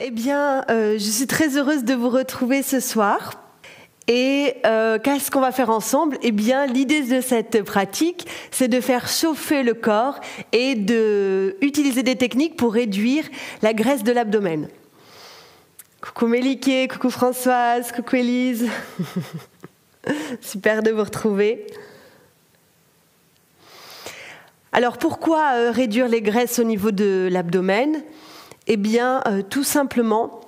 Eh bien, je suis très heureuse de vous retrouver ce soir. Et qu'est-ce qu'on va faire ensemble? Eh bien, l'idée de cette pratique, c'est de faire chauffer le corps et d'utiliser des techniques pour réduire la graisse de l'abdomen. Coucou Méliké, coucou Françoise, coucou Élise. Super de vous retrouver. Alors, pourquoi réduire les graisses au niveau de l'abdomen? Eh bien, tout simplement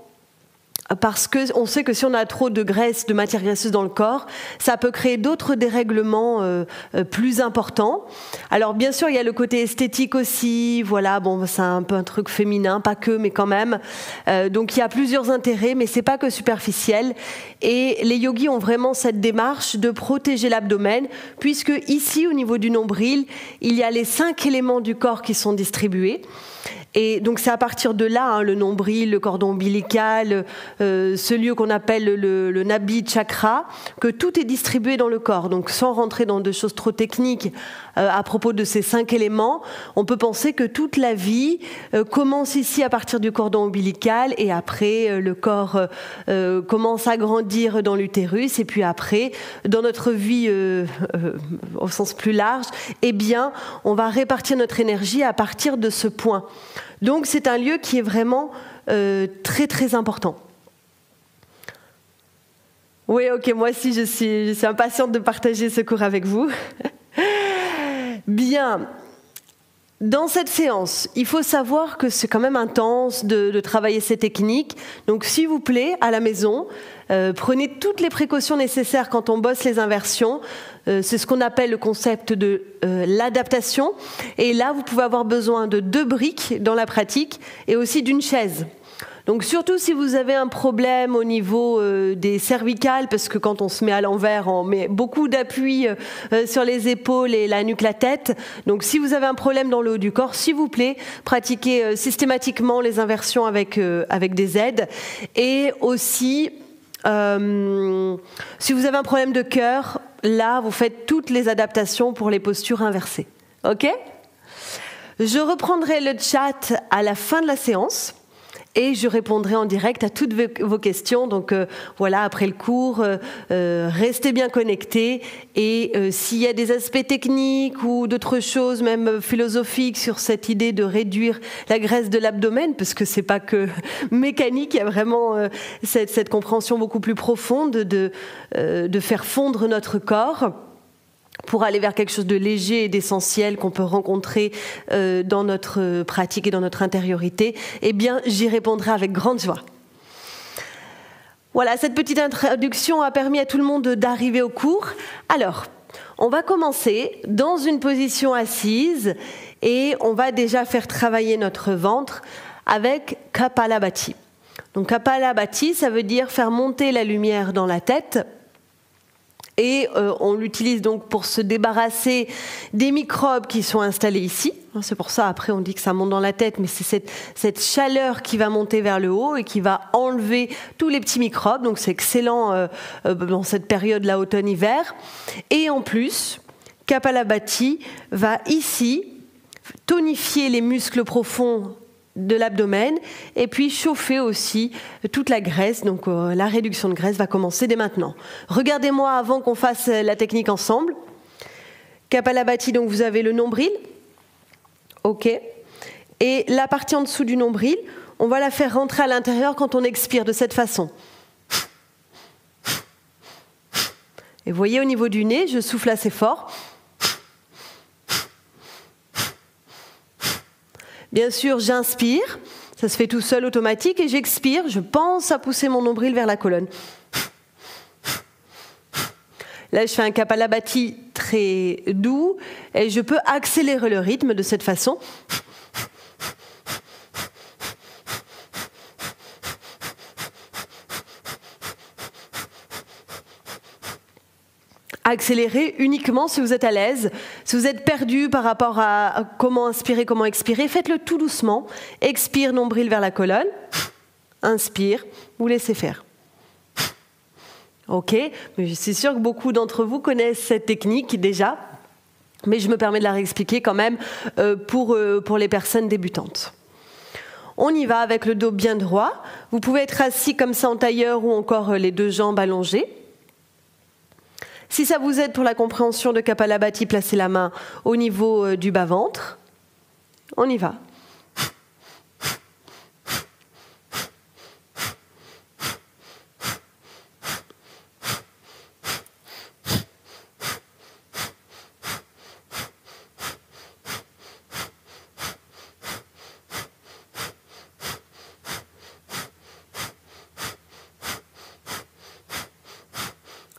parce qu'on sait que si on a trop de graisse, de matière graisseuse dans le corps, ça peut créer d'autres dérèglements plus importants. Alors bien sûr, il y a le côté esthétique aussi, voilà, bon, c'est un peu un truc féminin, pas que, mais quand même. Donc il y a plusieurs intérêts, mais c'est pas que superficiel. Et les yogis ont vraiment cette démarche de protéger l'abdomen, puisque ici, au niveau du nombril, il y a les 5 éléments du corps qui sont distribués. Et donc c'est à partir de là, le nombril, le cordon ombilical, ce lieu qu'on appelle le Nabhi Chakra, que tout est distribué dans le corps. Donc sans rentrer dans des choses trop techniques à propos de ces 5 éléments, on peut penser que toute la vie commence ici à partir du cordon ombilical et après le corps commence à grandir dans l'utérus et puis après, dans notre vie au sens plus large, eh bien, on va répartir notre énergie à partir de ce point. Donc c'est un lieu qui est vraiment très très important. Oui, ok, moi aussi je suis impatiente de partager ce cours avec vous. Bien, dans cette séance, il faut savoir que c'est quand même intense de travailler ces techniques. Donc s'il vous plaît, à la maison, prenez toutes les précautions nécessaires quand on bosse les inversions. C'est ce qu'on appelle le concept de l'adaptation. Et là, vous pouvez avoir besoin de 2 briques dans la pratique et aussi d'une chaise. Donc surtout si vous avez un problème au niveau des cervicales, parce que quand on se met à l'envers, on met beaucoup d'appui sur les épaules et la nuque, la tête. Donc si vous avez un problème dans le haut du corps, s'il vous plaît, pratiquez systématiquement les inversions avec des aides. Et aussi, si vous avez un problème de cœur, là, vous faites toutes les adaptations pour les postures inversées. OK ? Je reprendrai le chat à la fin de la séance. Et je répondrai en direct à toutes vos questions. Donc voilà, après le cours, restez bien connectés. Et s'il y a des aspects techniques ou d'autres choses, même philosophiques, sur cette idée de réduire la graisse de l'abdomen, parce que c'est pas que mécanique, il y a vraiment cette compréhension beaucoup plus profonde de faire fondre notre corps pour aller vers quelque chose de léger et d'essentiel qu'on peut rencontrer dans notre pratique et dans notre intériorité, eh bien, j'y répondrai avec grande joie. Voilà, cette petite introduction a permis à tout le monde d'arriver au cours. Alors, on va commencer dans une position assise et on va déjà faire travailler notre ventre avec Kapalabhati. Donc, Kapalabhati, ça veut dire faire monter la lumière dans la tête. Et on l'utilise donc pour se débarrasser des microbes qui sont installés ici. C'est pour ça, après, on dit que ça monte dans la tête, mais c'est cette chaleur qui va monter vers le haut et qui va enlever tous les petits microbes. Donc c'est excellent dans cette période-là, automne-hiver. Et en plus, Kapalabhati va ici tonifier les muscles profonds de l'abdomen et puis chauffer aussi toute la graisse. Donc la réduction de graisse va commencer dès maintenant. Regardez-moi avant qu'on fasse la technique ensemble. Kapalabhati, donc vous avez le nombril. OK. Et la partie en dessous du nombril, on va la faire rentrer à l'intérieur quand on expire de cette façon. Et vous voyez au niveau du nez, je souffle assez fort. Bien sûr, j'inspire, ça se fait tout seul, automatique, et j'expire, je pense à pousser mon nombril vers la colonne. Là, je fais un Kapalabhati très doux, et je peux accélérer le rythme de cette façon. Accélérez uniquement si vous êtes à l'aise. Si vous êtes perdu par rapport à comment inspirer, comment expirer, faites-le tout doucement. Expire, nombril vers la colonne. Inspire, vous laissez faire. Ok, mais je suis sûre que beaucoup d'entre vous connaissent cette technique déjà, mais je me permets de la réexpliquer quand même pour les personnes débutantes. On y va avec le dos bien droit. Vous pouvez être assis comme ça en tailleur ou encore les deux jambes allongées. Si ça vous aide pour la compréhension de Kapalabhati, placez la main au niveau du bas-ventre. On y va.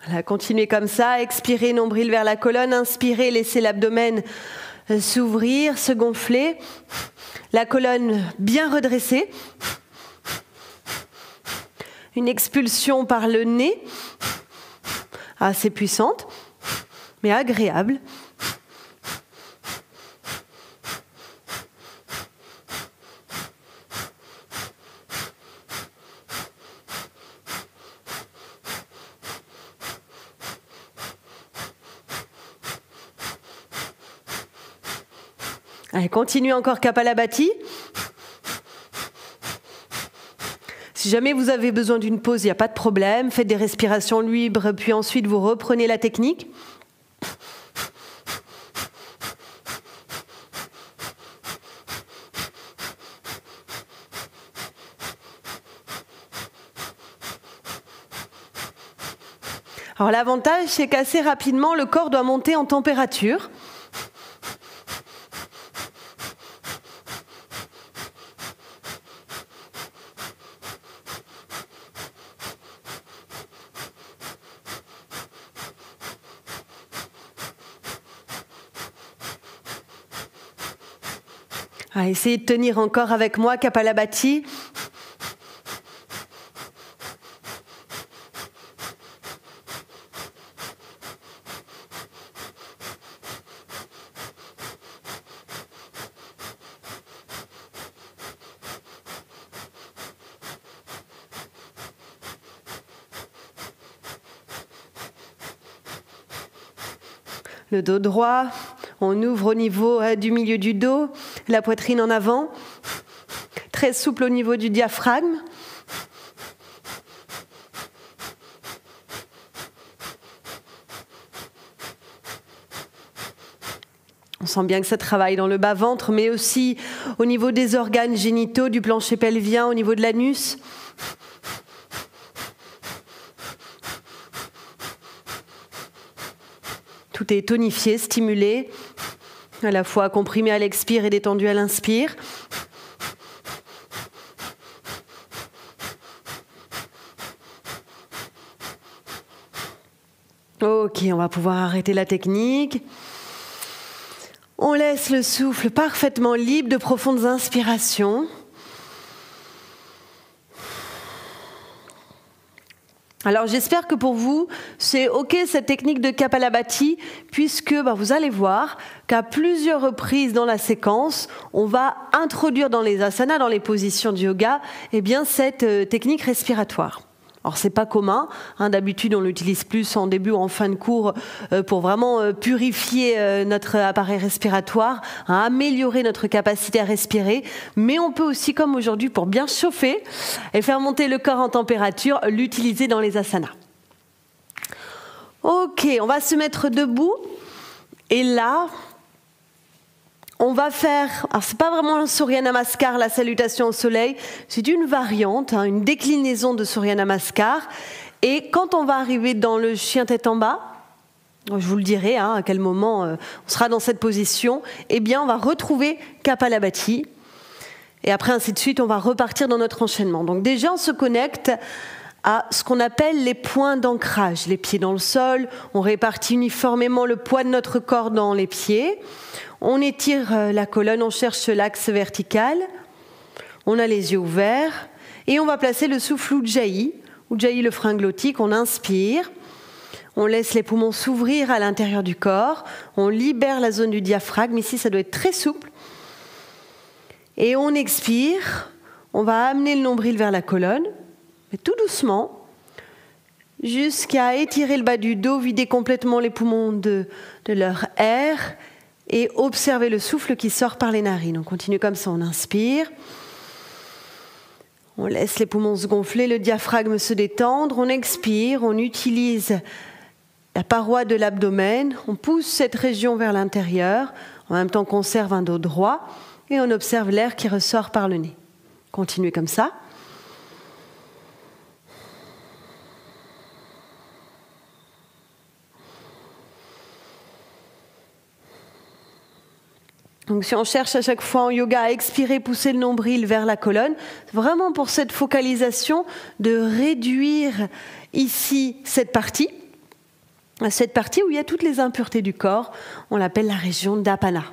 Voilà, continuez comme ça, expirez, nombril vers la colonne, inspirez, laissez l'abdomen s'ouvrir, se gonfler, la colonne bien redressée, une expulsion par le nez, assez puissante, mais agréable. Allez, continuez encore Kapalabhati. Si jamais vous avez besoin d'une pause, il n'y a pas de problème. Faites des respirations libres, puis ensuite vous reprenez la technique. Alors l'avantage, c'est qu'assez rapidement, le corps doit monter en température. Essayez de tenir encore avec moi Kapalabhati. Le dos droit, on ouvre au niveau du milieu du dos, la poitrine en avant, très souple au niveau du diaphragme. On sent bien que ça travaille dans le bas-ventre, mais aussi au niveau des organes génitaux, du plancher pelvien, au niveau de l'anus. Tout est tonifié, stimulé, à la fois comprimé à l'expire et détendu à l'inspire. Ok, on va pouvoir arrêter la technique. On laisse le souffle parfaitement libre de profondes inspirations. Alors j'espère que pour vous, c'est ok cette technique de Kapalabhati, puisque vous allez voir qu'à plusieurs reprises dans la séquence, on va introduire dans les asanas, dans les positions de yoga, cette technique respiratoire. Alors c'est pas commun, d'habitude on l'utilise plus en début ou en fin de cours pour vraiment purifier notre appareil respiratoire, améliorer notre capacité à respirer, mais on peut aussi, comme aujourd'hui, pour bien chauffer et faire monter le corps en température, l'utiliser dans les asanas. Ok, on va se mettre debout et là, on va faire, alors c'est pas vraiment un Surya Namaskar, la salutation au soleil, c'est une variante, une déclinaison de Surya Namaskar. Et quand on va arriver dans le chien tête en bas, je vous le dirai à quel moment on sera dans cette position, on va retrouver Kapalabhati. Et après, ainsi de suite, on va repartir dans notre enchaînement. Donc déjà, on se connecte à ce qu'on appelle les points d'ancrage. Les pieds dans le sol, on répartit uniformément le poids de notre corps dans les pieds. On étire la colonne, on cherche l'axe vertical. On a les yeux ouverts. Et on va placer le souffle Ujjayi. Ujjayi, le frein glottique, on inspire. On laisse les poumons s'ouvrir à l'intérieur du corps. On libère la zone du diaphragme. Ici, ça doit être très souple. Et on expire. On va amener le nombril vers la colonne, mais tout doucement, jusqu'à étirer le bas du dos, vider complètement les poumons de leur air et observer le souffle qui sort par les narines. On continue comme ça, on inspire. On laisse les poumons se gonfler, le diaphragme se détendre, on expire, on utilise la paroi de l'abdomen, on pousse cette région vers l'intérieur, en même temps qu'on conserve un dos droit, et on observe l'air qui ressort par le nez. Continuez comme ça. Donc si on cherche à chaque fois en yoga à expirer, pousser le nombril vers la colonne, c'est vraiment pour cette focalisation de réduire ici cette partie où il y a toutes les impuretés du corps, on l'appelle la région d'Apana.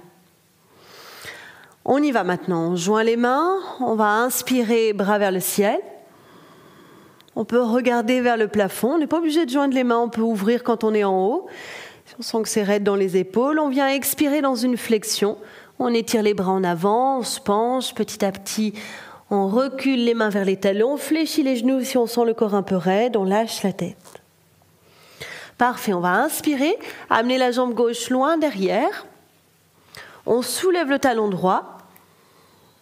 On y va maintenant, on joint les mains, on va inspirer bras vers le ciel. On peut regarder vers le plafond, on n'est pas obligé de joindre les mains, on peut ouvrir quand on est en haut. Si on sent que c'est raide dans les épaules, on vient expirer dans une flexion. On étire les bras en avant, on se penche petit à petit, on recule les mains vers les talons, on fléchit les genoux si on sent le corps un peu raide, on lâche la tête. Parfait, on va inspirer, amener la jambe gauche loin derrière. On soulève le talon droit.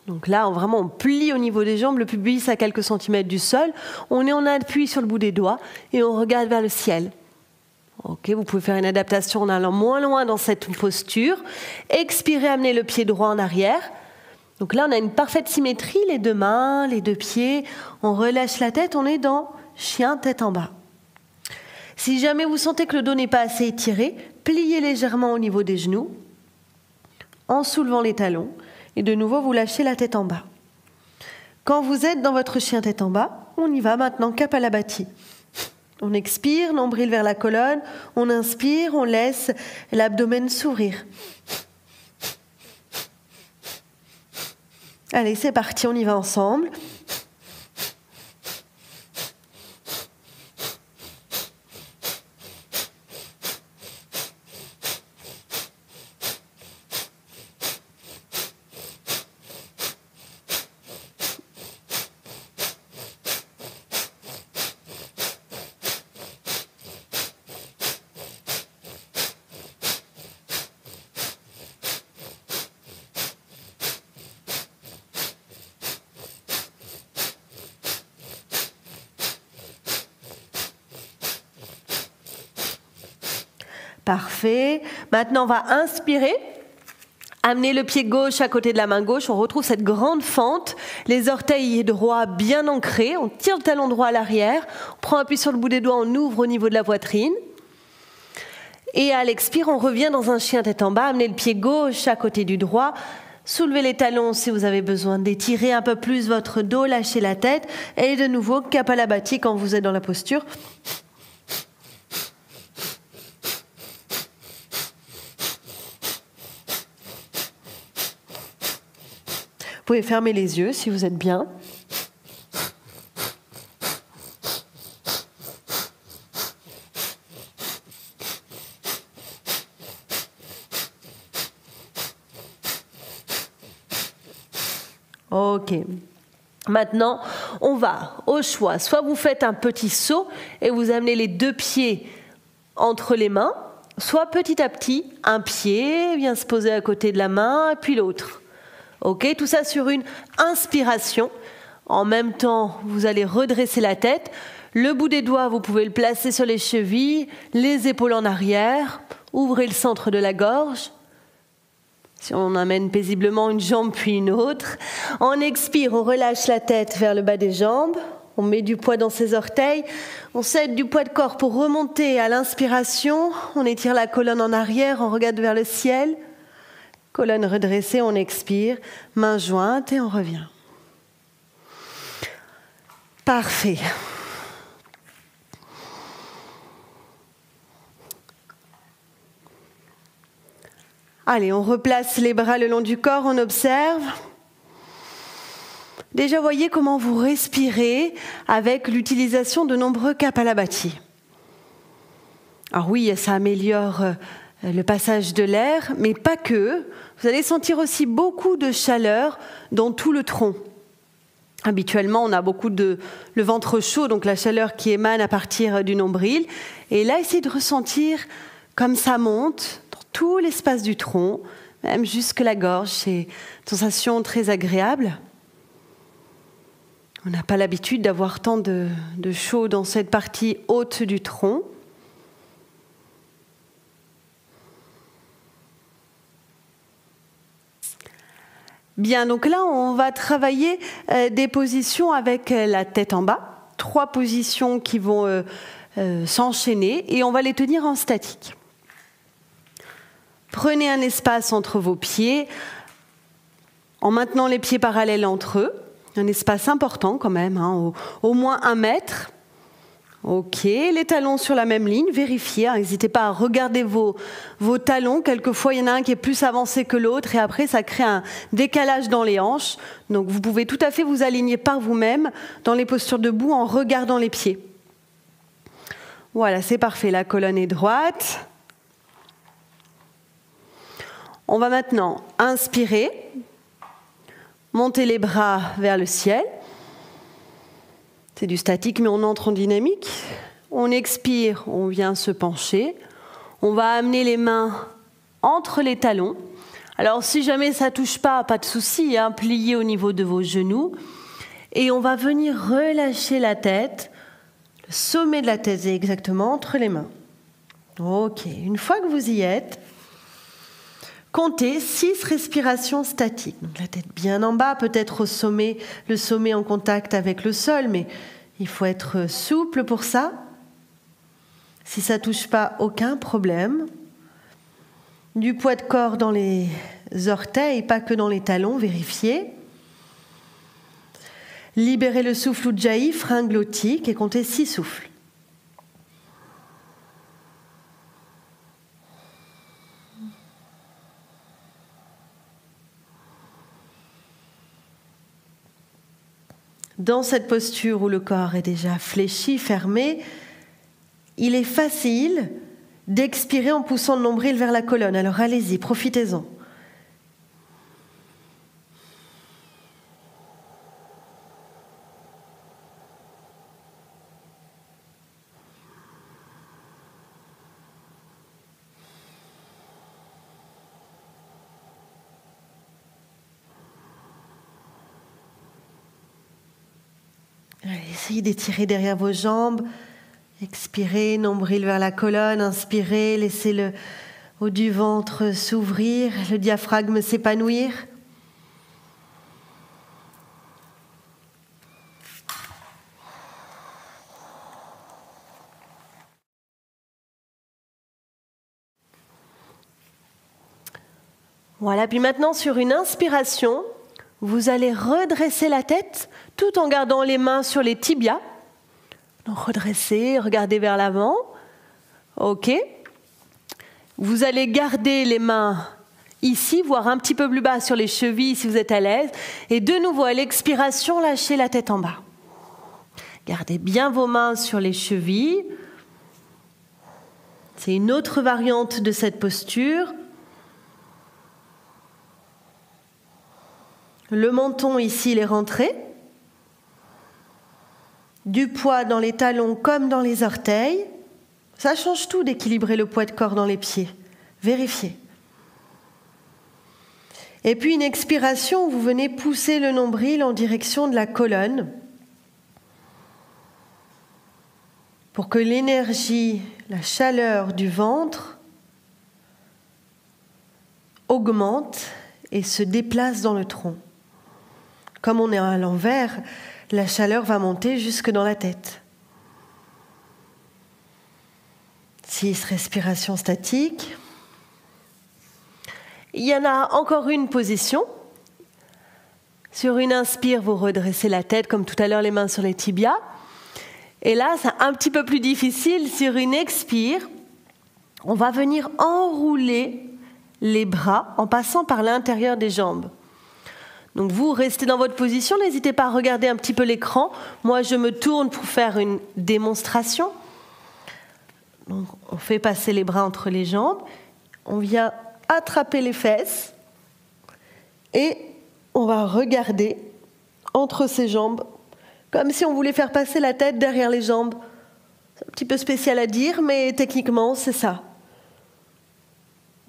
Donc là, on plie au niveau des jambes, le pubis à quelques centimètres du sol. On est en appui sur le bout des doigts et on regarde vers le ciel. Ok, vous pouvez faire une adaptation en allant moins loin dans cette posture. Expirez, amenez le pied droit en arrière. Donc là, on a une parfaite symétrie, les deux mains, les deux pieds. On relâche la tête, on est dans chien tête en bas. Si jamais vous sentez que le dos n'est pas assez étiré, pliez légèrement au niveau des genoux en soulevant les talons. Et de nouveau, vous lâchez la tête en bas. Quand vous êtes dans votre chien tête en bas, on y va maintenant, Kapalabhati. On expire, nombril vers la colonne, on inspire, on laisse l'abdomen s'ouvrir. Allez, c'est parti, on y va ensemble. Parfait. Maintenant, on va inspirer. Amener le pied gauche à côté de la main gauche. On retrouve cette grande fente. Les orteils droits bien ancrés. On tire le talon droit à l'arrière. On prend appui sur le bout des doigts. On ouvre au niveau de la poitrine. Et à l'expire, on revient dans un chien tête en bas. Amenez le pied gauche à côté du droit. Soulevez les talons si vous avez besoin d'étirer un peu plus votre dos. Lâchez la tête. Et de nouveau, Kapalabhati quand vous êtes dans la posture. Vous pouvez fermer les yeux si vous êtes bien. Ok. Maintenant, on va au choix. Soit vous faites un petit saut et vous amenez les deux pieds entre les mains, soit petit à petit, un pied vient se poser à côté de la main, puis l'autre. Ok, tout ça sur une inspiration. En même temps, vous allez redresser la tête. Le bout des doigts, vous pouvez le placer sur les chevilles, les épaules en arrière. Ouvrez le centre de la gorge. Si on amène paisiblement une jambe puis une autre. On expire, on relâche la tête vers le bas des jambes. On met du poids dans ses orteils. On cède du poids de corps pour remonter à l'inspiration. On étire la colonne en arrière, on regarde vers le ciel. Colonne redressée, on expire, mains jointes et on revient. Parfait. Allez, on replace les bras le long du corps, on observe. Déjà, voyez comment vous respirez avec l'utilisation de nombreux Kapalabhati. Alors oui, ça améliore le passage de l'air, mais pas que. Vous allez sentir aussi beaucoup de chaleur dans tout le tronc. Habituellement, on a beaucoup le ventre chaud, donc la chaleur qui émane à partir du nombril. Et là, essayez de ressentir comme ça monte dans tout l'espace du tronc, même jusque la gorge. C'est une sensation très agréable. On n'a pas l'habitude d'avoir tant de chaud dans cette partie haute du tronc. Bien, donc là, on va travailler des positions avec la tête en bas. 3 positions qui vont s'enchaîner et on va les tenir en statique. Prenez un espace entre vos pieds en maintenant les pieds parallèles entre eux. Un espace important quand même, hein, au moins 1 mètre. Ok, les talons sur la même ligne, vérifiez, n'hésitez pas à regarder vos talons. Quelquefois, il y en a un qui est plus avancé que l'autre et après, ça crée un décalage dans les hanches. Donc, vous pouvez tout à fait vous aligner par vous-même dans les postures debout en regardant les pieds. Voilà, c'est parfait, la colonne est droite. On va maintenant inspirer, monter les bras vers le ciel. C'est du statique, mais on entre en dynamique. On expire, on vient se pencher. On va amener les mains entre les talons. Alors, si jamais ça ne touche pas de souci, hein, pliez au niveau de vos genoux. Et on va venir relâcher la tête. Le sommet de la tête est exactement entre les mains. Ok, une fois que vous y êtes, comptez 6 respirations statiques. Donc la tête bien en bas, peut-être au sommet, le sommet en contact avec le sol, mais il faut être souple pour ça. Si ça ne touche pas, aucun problème. Du poids de corps dans les orteils, pas que dans les talons, vérifiez. Libérez le souffle Ujjayi, frein glottique, et comptez 6 souffles. Dans cette posture où le corps est déjà fléchi, fermé, il est facile d'expirer en poussant le nombril vers la colonne. Alors allez-y, profitez-en. Allez, essayez d'étirer derrière vos jambes. Expirez, nombril vers la colonne. Inspirez, laissez le haut du ventre s'ouvrir, le diaphragme s'épanouir. Voilà, puis maintenant sur une inspiration, vous allez redresser la tête tout en gardant les mains sur les tibias. Donc redressez, regardez vers l'avant. Ok. Vous allez garder les mains ici, voire un petit peu plus bas sur les chevilles si vous êtes à l'aise. Et de nouveau, à l'expiration, lâchez la tête en bas. Gardez bien vos mains sur les chevilles. C'est une autre variante de cette posture. Le menton ici, il est rentré. Du poids dans les talons comme dans les orteils. Ça change tout d'équilibrer le poids de corps dans les pieds. Vérifiez. Et puis une expiration, vous venez pousser le nombril en direction de la colonne pour que l'énergie, la chaleur du ventre augmente et se déplace dans le tronc. Comme on est à l'envers, la chaleur va monter jusque dans la tête. 6 respirations statiques. Il y en a encore une position. Sur une inspire, vous redressez la tête, comme tout à l'heure, les mains sur les tibias. Et là, c'est un petit peu plus difficile. Sur une expire, on va venir enrouler les bras en passant par l'intérieur des jambes. Donc vous restez dans votre position, n'hésitez pas à regarder un petit peu l'écran. Moi, je me tourne pour faire une démonstration. Donc, on fait passer les bras entre les jambes. On vient attraper les fesses et on va regarder entre ces jambes, comme si on voulait faire passer la tête derrière les jambes. C'est un petit peu spécial à dire, mais techniquement, c'est ça.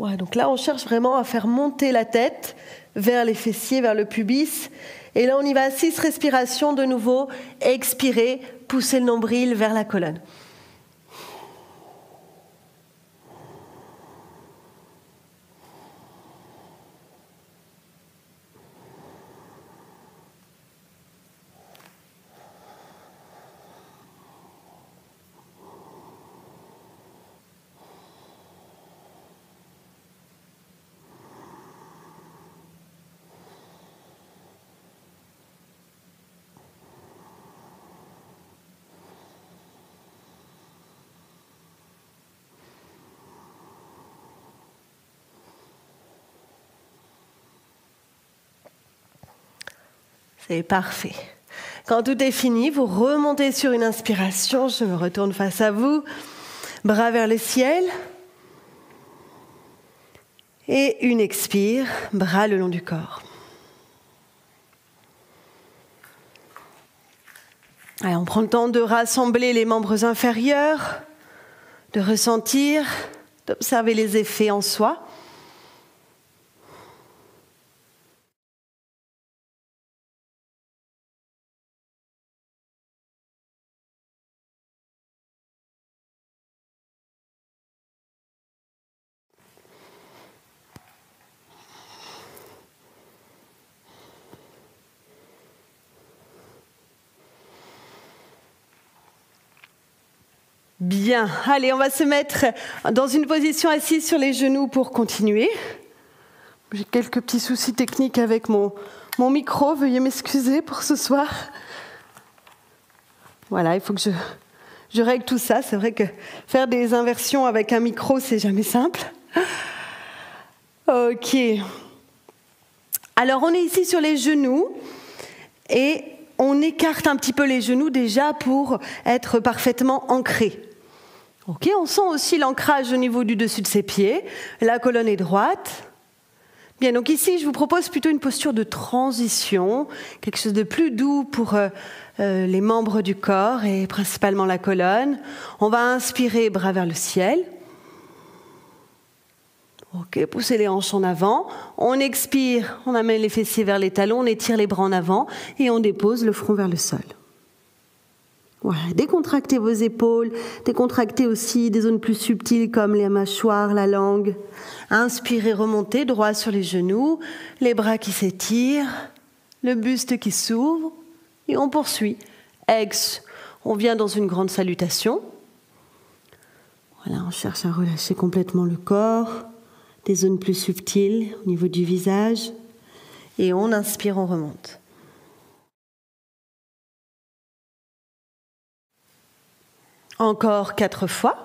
Ouais, donc là, on cherche vraiment à faire monter la tête vers les fessiers, vers le pubis. Et là, on y va, 6 respirations de nouveau. Expirez, poussez le nombril vers la colonne. C'est parfait. Quand tout est fini, vous remontez sur une inspiration. Je me retourne face à vous. Bras vers le ciel. Et une expire, bras le long du corps. Allez, on prend le temps de rassembler les membres inférieurs, de ressentir, d'observer les effets en soi. Bien, allez, on va se mettre dans une position assise sur les genoux pour continuer. J'ai quelques petits soucis techniques avec mon micro, veuillez m'excuser pour ce soir. Voilà, il faut que je règle tout ça. C'est vrai que faire des inversions avec un micro, c'est jamais simple. Ok. Alors, on est ici sur les genoux et on écarte un petit peu les genoux déjà pour être parfaitement ancré. Ok, on sent aussi l'ancrage au niveau du dessus de ses pieds. La colonne est droite. Bien, donc ici, je vous propose plutôt une posture de transition, quelque chose de plus doux pour les membres du corps et principalement la colonne. On va inspirer, bras vers le ciel. Ok, poussez les hanches en avant. On expire, on amène les fessiers vers les talons, on étire les bras en avant et on dépose le front vers le sol. Voilà, décontractez vos épaules, décontractez aussi des zones plus subtiles comme les mâchoires, la langue. Inspirez, remontez, droit sur les genoux, les bras qui s'étirent, le buste qui s'ouvre et on poursuit. Ex, on vient dans une grande salutation. Voilà, on cherche à relâcher complètement le corps, des zones plus subtiles au niveau du visage et on inspire, on remonte. Encore 4 fois.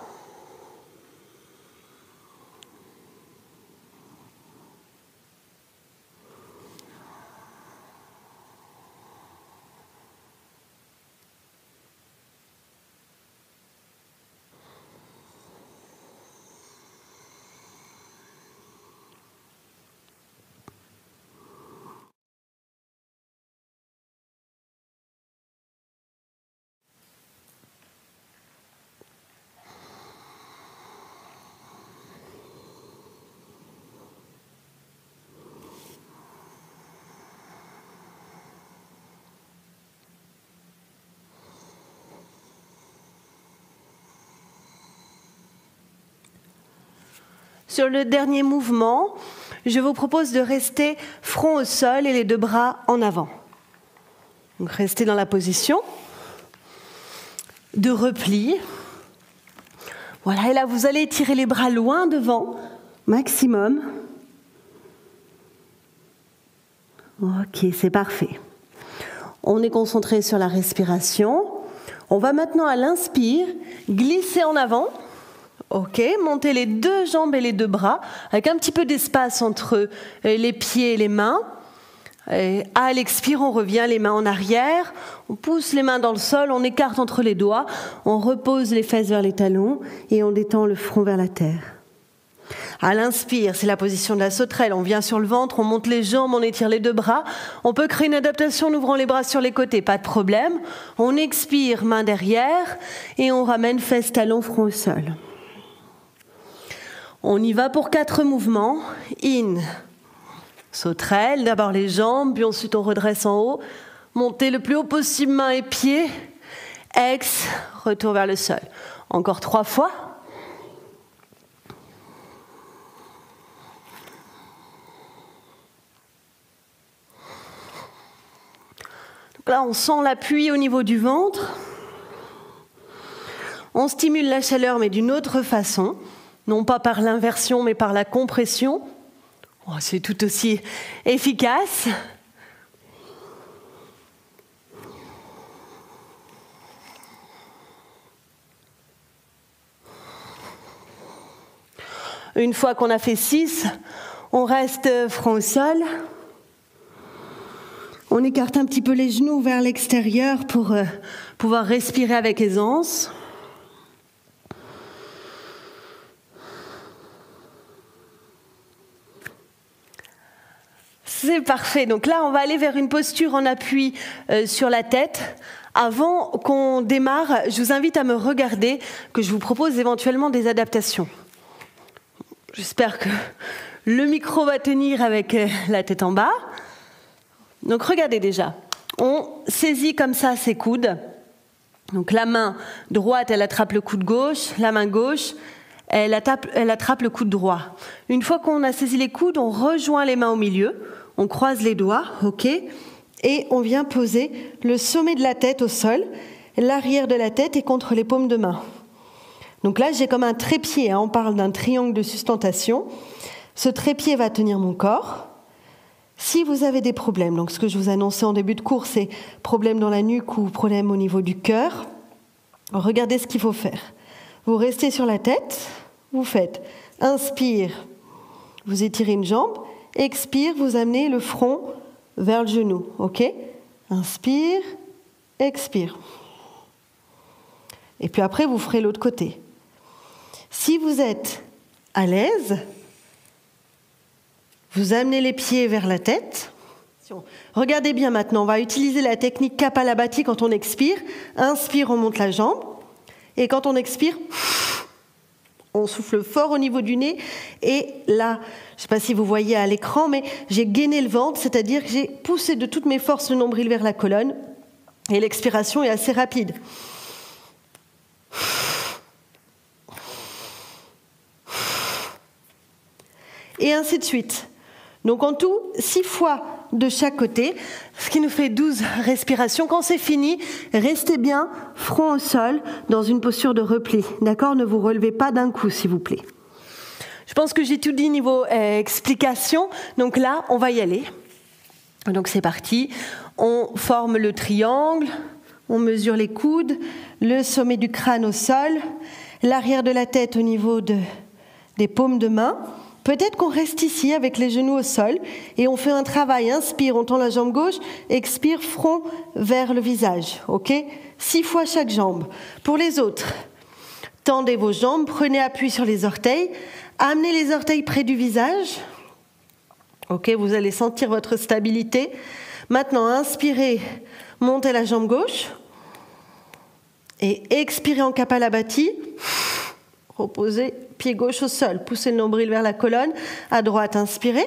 Sur le dernier mouvement, je vous propose de rester front au sol et les 2 bras en avant. Donc restez dans la position de repli. Voilà, et là vous allez tirer les bras loin devant, maximum. Ok, c'est parfait. On est concentré sur la respiration. On va maintenant à l'inspire, glisser en avant. Ok, montez les 2 jambes et les 2 bras, avec un petit peu d'espace entre les pieds et les mains. Et à l'expire, on revient les mains en arrière, on pousse les mains dans le sol, on écarte entre les doigts, on repose les fesses vers les talons et on détend le front vers la terre. À l'inspire, c'est la position de la sauterelle, on vient sur le ventre, on monte les jambes, on étire les 2 bras. On peut créer une adaptation en ouvrant les bras sur les côtés, pas de problème. On expire, main derrière, et on ramène fesses, talons, front au sol. On y va pour 4 mouvements. In, Sauterelle, d'abord les jambes, puis ensuite on redresse en haut. Montez le plus haut possible, mains et pieds. Ex, retour vers le sol. Encore 3 fois. Donc là, on sent l'appui au niveau du ventre. On stimule la chaleur, mais d'une autre façon. Non pas par l'inversion, mais par la compression. Oh, c'est tout aussi efficace. Une fois qu'on a fait 6, on reste front au sol. On écarte un petit peu les genoux vers l'extérieur pour pouvoir respirer avec aisance. C'est parfait. Donc là, on va aller vers une posture en appui sur la tête. Avant qu'on démarre, je vous invite à me regarder, que je vous propose éventuellement des adaptations. J'espère que le micro va tenir avec la tête en bas. Donc regardez déjà. On saisit comme ça ses coudes. Donc la main droite, elle attrape le coude gauche. La main gauche, elle attrape le coude droit. Une fois qu'on a saisi les coudes, on rejoint les mains au milieu. On croise les doigts, ok, et on vient poser le sommet de la tête au sol. L'arrière de la tête est contre les paumes de main. Donc là, j'ai comme un trépied, on parle d'un triangle de sustentation. Ce trépied va tenir mon corps. Si vous avez des problèmes, donc ce que je vous annonçais en début de cours, c'est problème dans la nuque ou problème au niveau du cœur, regardez ce qu'il faut faire. Vous restez sur la tête, vous faites inspire, vous étirez une jambe, expire, vous amenez le front vers le genou, ok ? Inspire, expire. Et puis après, vous ferez l'autre côté. Si vous êtes à l'aise, vous amenez les pieds vers la tête. Regardez bien maintenant, on va utiliser la technique Kapalabhati quand on expire. Inspire, on monte la jambe. Et quand on expire, on souffle fort au niveau du nez. Et là, je ne sais pas si vous voyez à l'écran, mais j'ai gainé le ventre, c'est-à-dire que j'ai poussé de toutes mes forces le nombril vers la colonne. Et l'expiration est assez rapide. Et ainsi de suite. Donc en tout, 6 fois de chaque côté, ce qui nous fait 12 respirations. Quand c'est fini, restez bien front au sol dans une posture de repli. D'accord ? Ne vous relevez pas d'un coup, s'il vous plaît. Je pense que j'ai tout dit niveau explication. Donc là, on va y aller. Donc c'est parti. On forme le triangle, on mesure les coudes, le sommet du crâne au sol, l'arrière de la tête au niveau des paumes de main. Peut-être qu'on reste ici avec les genoux au sol et on fait un travail. Inspire, on tend la jambe gauche, expire, front vers le visage. Ok ? 6 fois chaque jambe. Pour les autres, tendez vos jambes, prenez appui sur les orteils, amenez les orteils près du visage. Ok, vous allez sentir votre stabilité. Maintenant, inspirez, montez la jambe gauche et expirez en Kapalabhati. Reposez, pied gauche au sol, poussez le nombril vers la colonne. À droite, inspirez.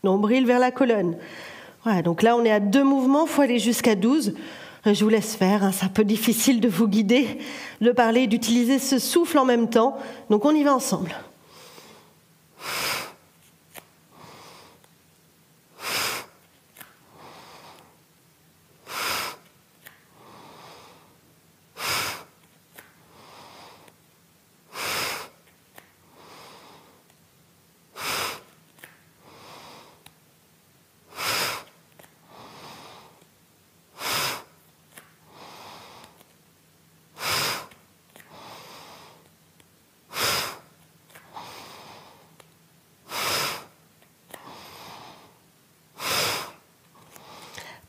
Nombril vers la colonne. Voilà, donc là, on est à 2 mouvements, il faut aller jusqu'à 12. Je vous laisse faire, c'est un peu difficile de vous guider, de parler, d'utiliser ce souffle en même temps. Donc on y va ensemble.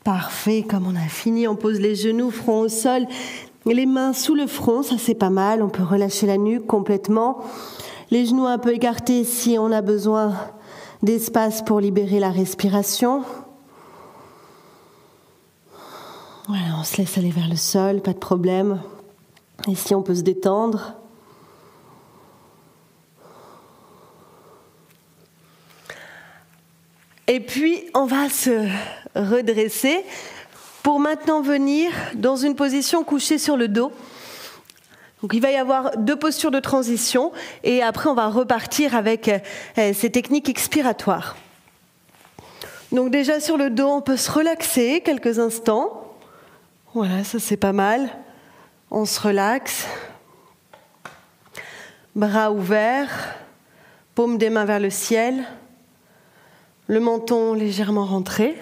Parfait, comme on a fini, on pose les genoux, front au sol, les mains sous le front, ça c'est pas mal, on peut relâcher la nuque complètement, les genoux un peu écartés si on a besoin d'espace pour libérer la respiration. Voilà, on se laisse aller vers le sol, pas de problème. Ici on peut se détendre. Et puis, on va se redresser pour maintenant venir dans une position couchée sur le dos. Donc, il va y avoir 2 postures de transition et après, on va repartir avec ces techniques expiratoires. Donc, déjà sur le dos, on peut se relaxer quelques instants. Voilà, ça c'est pas mal. On se relaxe. Bras ouverts, paume des mains vers le ciel. Le menton légèrement rentré.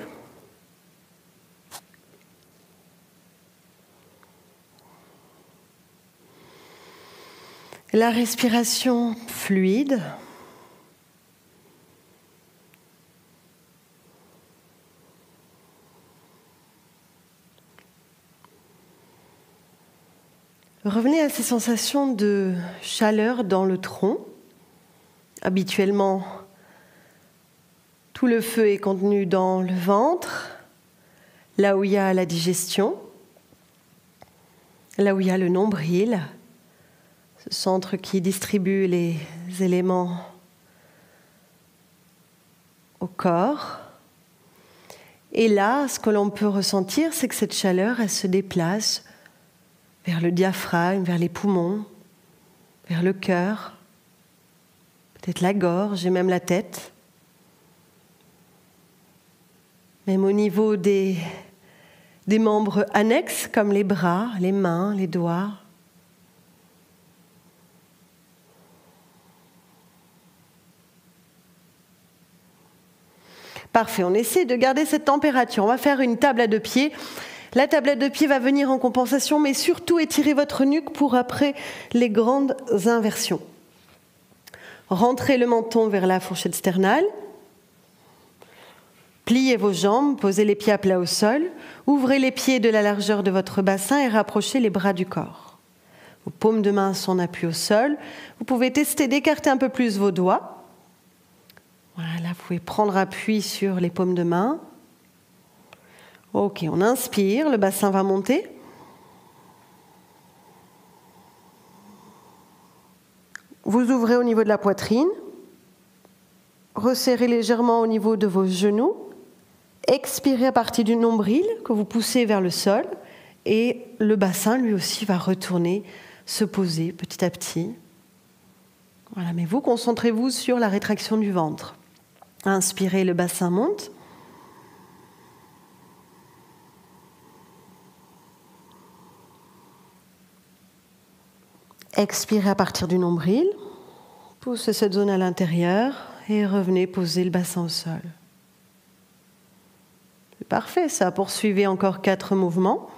La respiration fluide. Revenez à ces sensations de chaleur dans le tronc. Habituellement, tout le feu est contenu dans le ventre, là où il y a la digestion, là où il y a le nombril, ce centre qui distribue les éléments au corps. Et là, ce que l'on peut ressentir, c'est que cette chaleur, elle se déplace vers le diaphragme, vers les poumons, vers le cœur, peut-être la gorge et même la tête. Même au niveau des membres annexes, comme les bras, les mains, les doigts. Parfait, on essaie de garder cette température. On va faire une table à 2 pieds. La tablette de pied va venir en compensation, mais surtout étirez votre nuque pour après les grandes inversions. Rentrez le menton vers la fourchette sternale. Pliez vos jambes, posez les pieds à plat au sol. Ouvrez les pieds de la largeur de votre bassin et rapprochez les bras du corps. Vos paumes de main sont en appui au sol. Vous pouvez tester d'écarter un peu plus vos doigts. Voilà, vous pouvez prendre appui sur les paumes de main. Ok, on inspire, le bassin va monter. Vous ouvrez au niveau de la poitrine. Resserrez légèrement au niveau de vos genoux. Expirez à partir du nombril que vous poussez vers le sol. Et le bassin, lui aussi, va retourner, se poser petit à petit. Voilà, mais vous, concentrez-vous sur la rétraction du ventre. Inspirez, le bassin monte. Expirez à partir du nombril. Poussez cette zone à l'intérieur et revenez poser le bassin au sol. C'est parfait ça. Poursuivez encore 4 mouvements.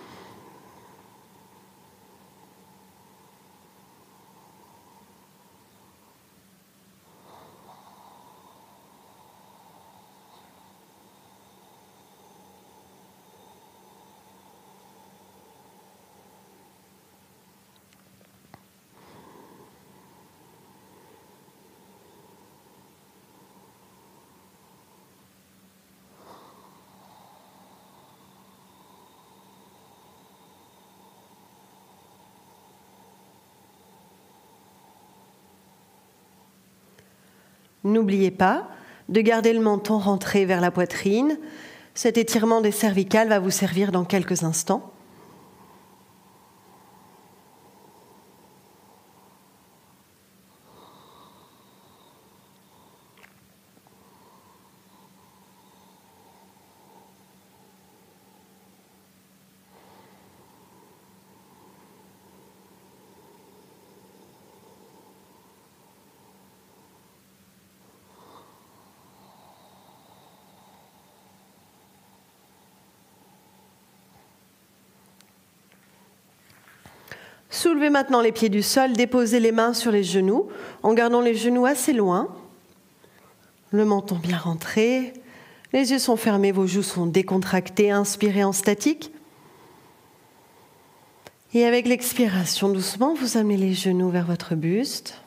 N'oubliez pas de garder le menton rentré vers la poitrine. Cet étirement des cervicales va vous servir dans quelques instants. Soulevez maintenant les pieds du sol, déposez les mains sur les genoux, en gardant les genoux assez loin. Le menton bien rentré, les yeux sont fermés, vos joues sont décontractées, inspirez en statique. Et avec l'expiration, doucement, vous amenez les genoux vers votre buste.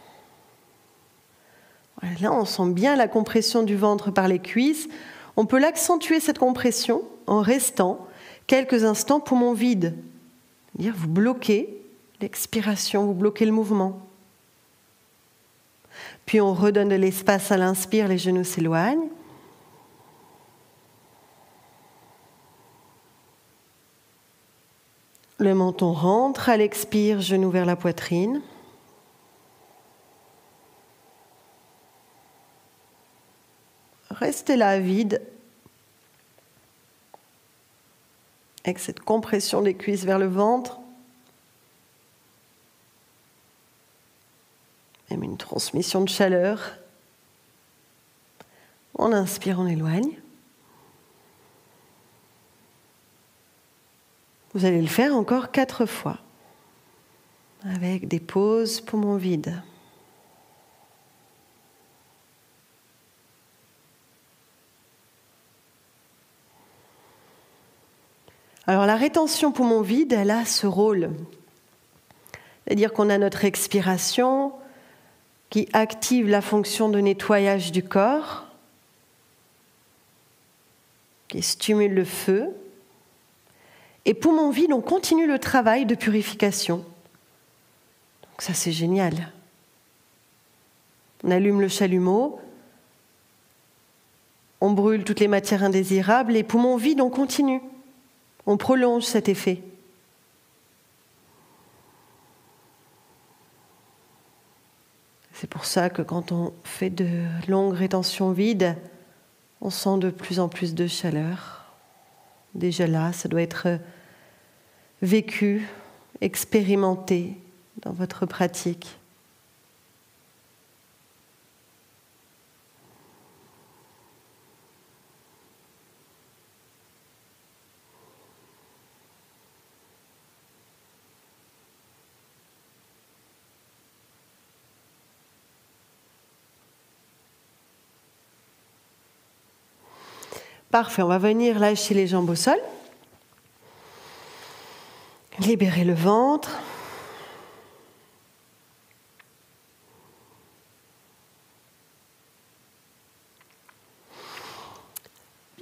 Voilà, là, on sent bien la compression du ventre par les cuisses. On peut l'accentuer, cette compression, en restant quelques instants poumon vide. C'est-à-dire, vous bloquez l'expiration, vous bloquez le mouvement. Puis on redonne de l'espace à l'inspire, les genoux s'éloignent. Le menton rentre, à l'expire, genou vers la poitrine. Restez là, vide, avec cette compression des cuisses vers le ventre. Même une transmission de chaleur. On inspire, on éloigne. Vous allez le faire encore 4 fois, avec des pauses, poumons vides. Alors la rétention poumon vide, elle a ce rôle. C'est-à-dire qu'on a notre expiration qui active la fonction de nettoyage du corps, qui stimule le feu. Et poumon vide, on continue le travail de purification. Donc ça, c'est génial. On allume le chalumeau, on brûle toutes les matières indésirables, et poumon vide, on continue. On prolonge cet effet. C'est pour ça que quand on fait de longues rétentions vides, on sent de plus en plus de chaleur. Déjà là, ça doit être vécu, expérimenté dans votre pratique. Parfait, on va venir lâcher les jambes au sol. Libérer le ventre.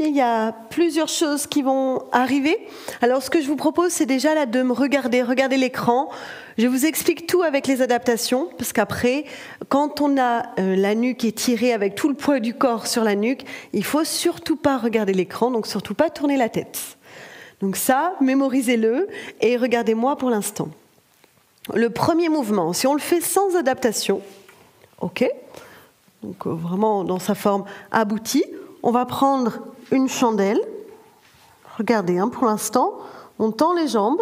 Il y a plusieurs choses qui vont arriver. Alors, ce que je vous propose, c'est déjà là de me regarder l'écran. Je vous explique tout avec les adaptations, parce qu'après, quand on a la nuque étirée avec tout le poids du corps sur la nuque, il faut surtout pas regarder l'écran, donc surtout pas tourner la tête. Donc ça, mémorisez-le et regardez-moi pour l'instant. Le premier mouvement, si on le fait sans adaptation, ok, donc vraiment dans sa forme aboutie, on va prendre une chandelle. Regardez, pour l'instant, on tend les jambes,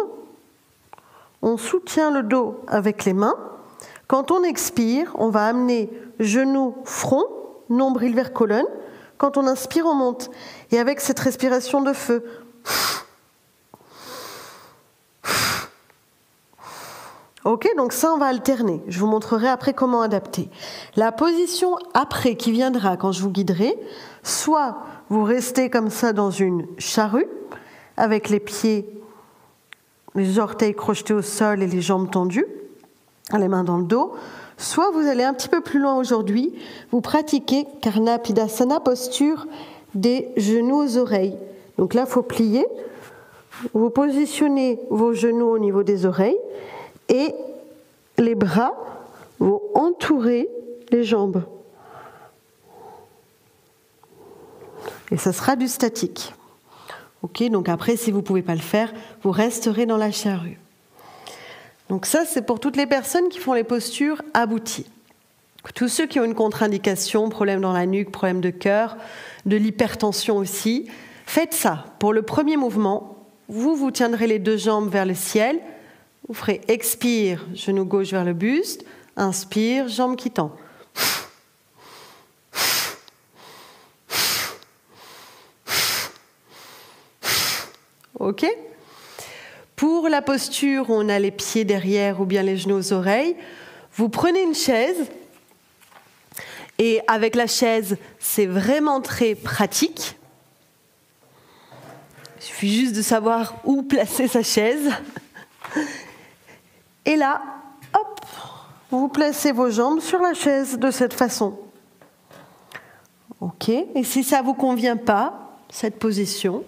on soutient le dos avec les mains. Quand on expire, on va amener genou, front, nombril vers colonne. Quand on inspire, on monte. Et avec cette respiration de feu, ok, donc ça, on va alterner. Je vous montrerai après comment adapter. La position après qui viendra quand je vous guiderai, soit vous restez comme ça dans une charrue, avec les pieds, les orteils crochetés au sol et les jambes tendues, les mains dans le dos, soit vous allez un petit peu plus loin aujourd'hui, vous pratiquez Karnapidasana, posture des genoux aux oreilles. Donc là, il faut plier, vous positionnez vos genoux au niveau des oreilles, et les bras vont entourer les jambes. Et ça sera du statique. Ok, donc après, si vous ne pouvez pas le faire, vous resterez dans la charrue. Donc ça, c'est pour toutes les personnes qui font les postures abouties. Tous ceux qui ont une contre-indication, problème dans la nuque, problème de cœur, de l'hypertension aussi, faites ça. Pour le premier mouvement, vous tiendrez les 2 jambes vers le ciel. Vous ferez expire, genou gauche vers le buste, inspire, jambe qui tend. Ok ? Pour la posture où on a les pieds derrière ou bien les genoux aux oreilles, vous prenez une chaise et avec la chaise, c'est vraiment très pratique. Il suffit juste de savoir où placer sa chaise. Et là, hop, vous placez vos jambes sur la chaise de cette façon. Ok, et si ça ne vous convient pas, cette position,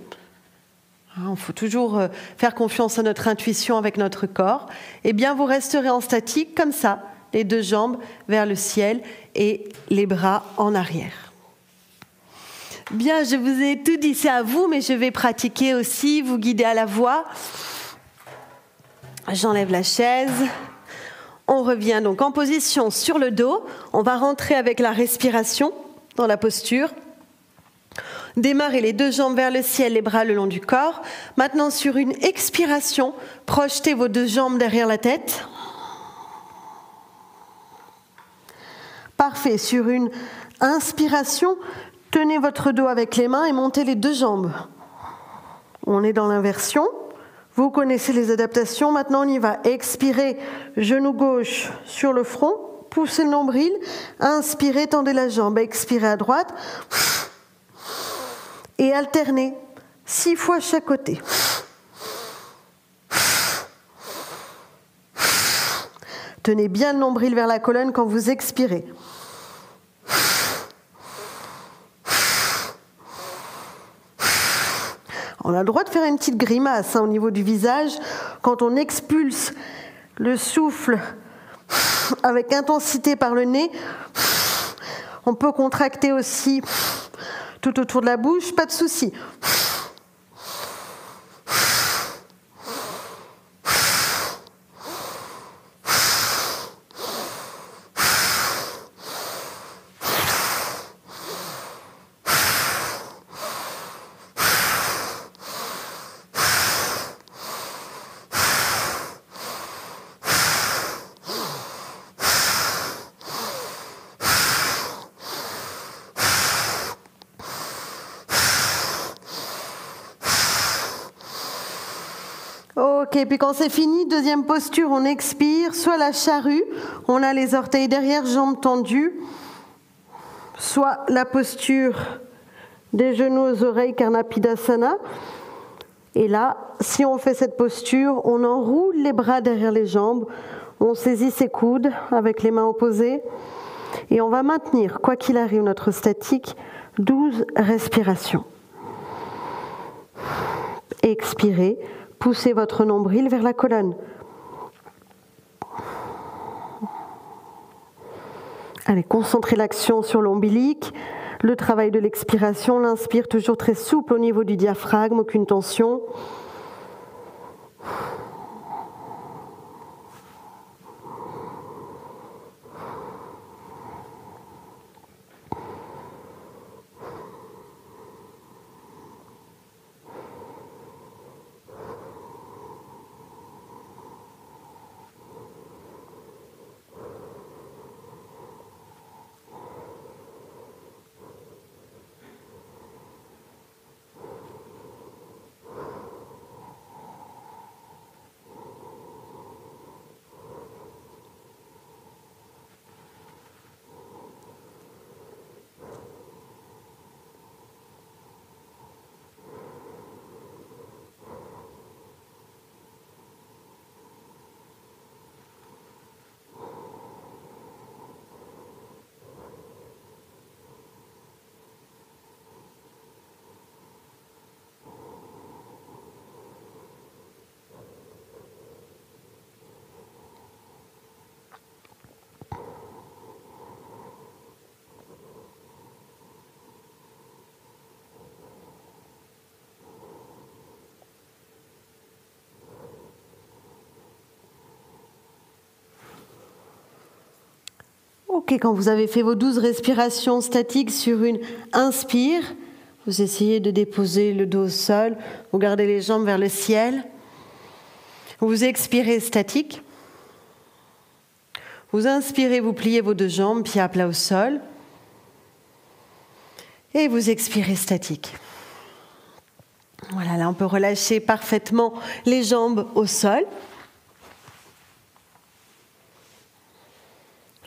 il faut toujours faire confiance à notre intuition avec notre corps, eh bien vous resterez en statique comme ça, les 2 jambes vers le ciel et les bras en arrière. Bien, je vous ai tout dit, c'est à vous, mais je vais pratiquer aussi, vous guider à la voix. J'enlève la chaise. On revient donc en position sur le dos. On va rentrer avec la respiration dans la posture. Démarrez les deux jambes vers le ciel, les bras le long du corps. Maintenant, sur une expiration, projetez vos deux jambes derrière la tête. Parfait. Sur une inspiration, tenez votre dos avec les mains et montez les deux jambes. On est dans l'inversion. Vous connaissez les adaptations. Maintenant, on y va. Expirez, genou gauche sur le front. Poussez le nombril. Inspirez, tendez la jambe. Expirez à droite. Et alternez 6 fois chaque côté. Tenez bien le nombril vers la colonne quand vous expirez. On a le droit de faire une petite grimace au niveau du visage. Quand on expulse le souffle avec intensité par le nez, on peut contracter aussi tout autour de la bouche, pas de souci. Ok, puis quand c'est fini, deuxième posture, on expire, soit la charrue, on a les orteils derrière, jambes tendues, soit la posture des genoux aux oreilles, Karnapidasana. Et là, si on fait cette posture, on enroule les bras derrière les jambes, on saisit ses coudes avec les mains opposées et on va maintenir, quoi qu'il arrive, notre statique, 12 respirations. Expirez. Poussez votre nombril vers la colonne. Allez, concentrez l'action sur l'ombilic. Le travail de l'expiration, l'inspire toujours très souple au niveau du diaphragme, aucune tension. Ok, quand vous avez fait vos 12 respirations statiques sur une inspire, vous essayez de déposer le dos au sol, vous gardez les jambes vers le ciel. Vous expirez statique. Vous inspirez, vous pliez vos deux jambes, pieds à plat au sol. Et vous expirez statique. Voilà, là on peut relâcher parfaitement les jambes au sol.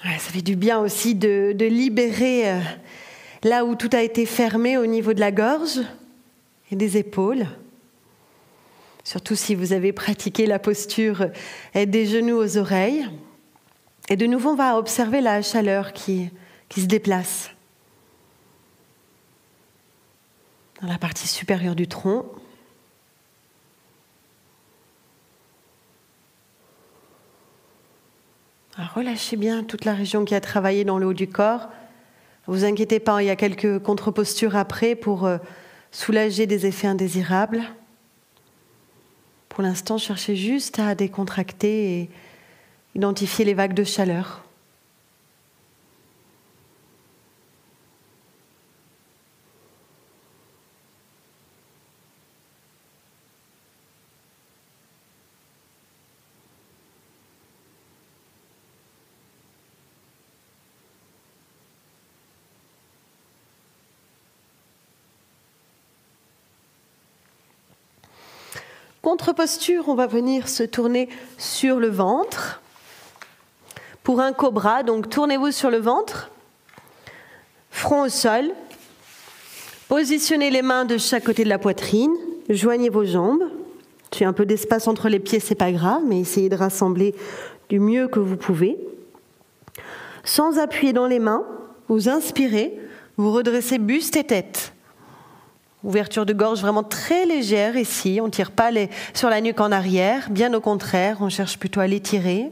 Ça fait du bien aussi de libérer là où tout a été fermé au niveau de la gorge et des épaules. Surtout si vous avez pratiqué la posture des genoux aux oreilles. Et de nouveau, on va observer la chaleur qui se déplace dans la partie supérieure du tronc. Alors, relâchez bien toute la région qui a travaillé dans le haut du corps. Ne vous inquiétez pas, il y a quelques contre-postures après pour soulager des effets indésirables, Pour l'instant, cherchez juste à décontracter et identifier les vagues de chaleur. Contre-posture, on va venir se tourner sur le ventre. Pour un cobra, donc tournez-vous sur le ventre, front au sol. Positionnez les mains de chaque côté de la poitrine, joignez vos jambes. S'il y a un peu d'espace entre les pieds, c'est pas grave, mais essayez de rassembler du mieux que vous pouvez. Sans appuyer dans les mains, vous inspirez, vous redressez buste et tête. Ouverture de gorge vraiment très légère ici, on ne tire pas sur la nuque en arrière, bien au contraire, on cherche plutôt à l'étirer.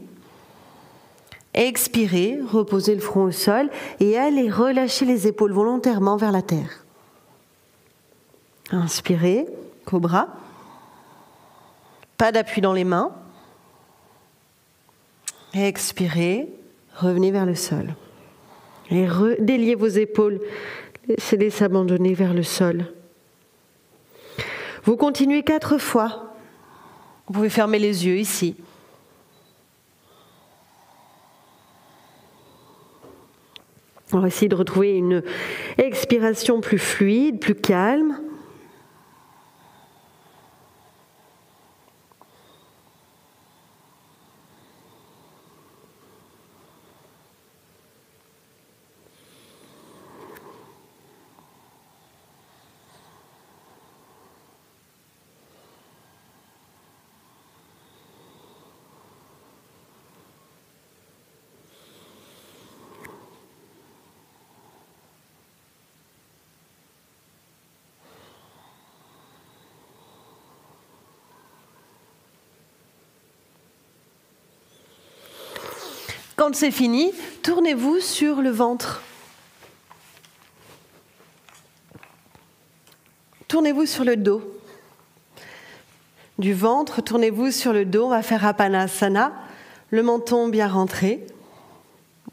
Expirez, reposez le front au sol et allez relâcher les épaules volontairement vers la terre. Inspirez, cobra. Pas d'appui dans les mains. Expirez, revenez vers le sol. Et déliez vos épaules, laissez-les s'abandonner vers le sol. Vous continuez 4 fois. Vous pouvez fermer les yeux ici. On va essayer de retrouver une expiration plus fluide, plus calme. Quand c'est fini, tournez-vous sur le ventre. Tournez-vous sur le dos. Du ventre, tournez-vous sur le dos. On va faire Apanasana. Le menton bien rentré.